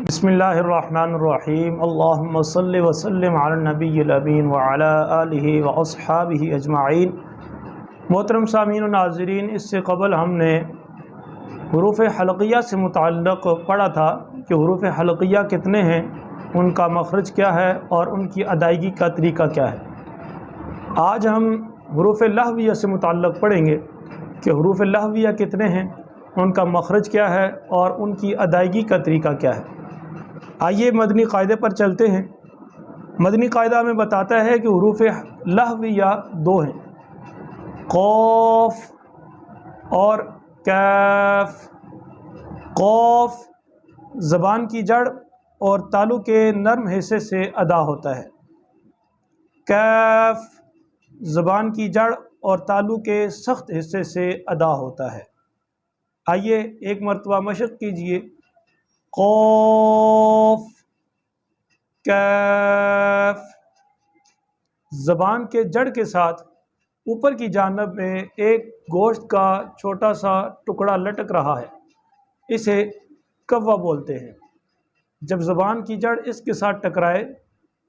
बिस्मिल्लाहिर्रहमानिर्रहीम। अल्लाहुम्मा सल्लि व सल्लिम अला नबिय्यिल अमीन व अला आलिहि व अस्हाबिहि अजमाइन। मोहतरम सामीन व नाज़रीन, इससे क़बल हमने हुरूफ़ हलक़िया से मुतअल्लिक़ पढ़ा था कि हुरूफ़ हलक़िया कितने हैं, उनका मखरज क्या है और उनकी अदायगी का तरीका क्या है। आज हम हुरूफ़ लहविया से मुतअल्लिक़ पढ़ेंगे कि हुरूफ़ लहविया कितने हैं, उनका मखरज क्या है और उनकी अदायगी का तरीका क्या है। आइए मदनी कायदे पर चलते हैं। मदनी कायदा में बताता है कि हुरूफ़ लहविया दो हैं, क़ाफ़ और कैफ़। क़ाफ़ ज़बान की जड़ और तालु के नरम हिस्से से अदा होता है। कैफ़ ज़बान की जड़ और तालु के सख्त हिस्से से अदा होता है। आइए एक मरतबा मशक़ कीजिए। क़ाफ़, कैफ़। ज़बान के जड़ के साथ ऊपर की जानिब में एक गोश्त का छोटा सा टुकड़ा लटक रहा है, इसे कव्वा बोलते हैं। जब ज़बान की जड़ इसके साथ टकराए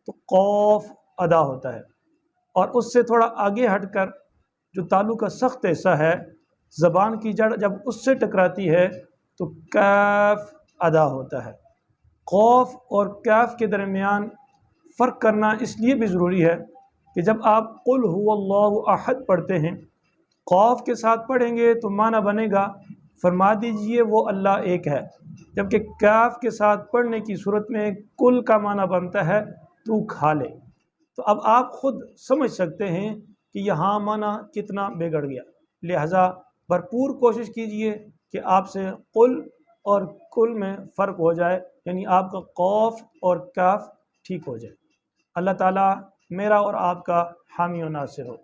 तो क़ाफ़ अदा होता है, और उससे थोड़ा आगे हटकर जो तालु का सख्त हिस्सा है, ज़बान की जड़ जब उससे टकराती है तो कैफ़ अदा होता है। क़ाफ़ और कैफ़ के दरमियान फ़र्क करना इसलिए भी ज़रूरी है कि जब आप कुल हुवल्लाहु अहद पढ़ते हैं, क़ाफ़ के साथ पढ़ेंगे तो माना बनेगा फरमा दीजिए वो अल्लाह एक है, जबकि कैफ़ के साथ पढ़ने की सूरत में कुल का माना बनता है तू खा ले। तो अब आप ख़ुद समझ सकते हैं कि यहाँ माना कितना बिगड़ गया। लिहाजा भरपूर कोशिश कीजिए कि आपसे कुल और कुल में फ़र्क हो जाए, यानी आपका क़ाफ़ और कैफ़ ठीक हो जाए। अल्लाह ताला मेरा और आपका हामी और नासिर हो।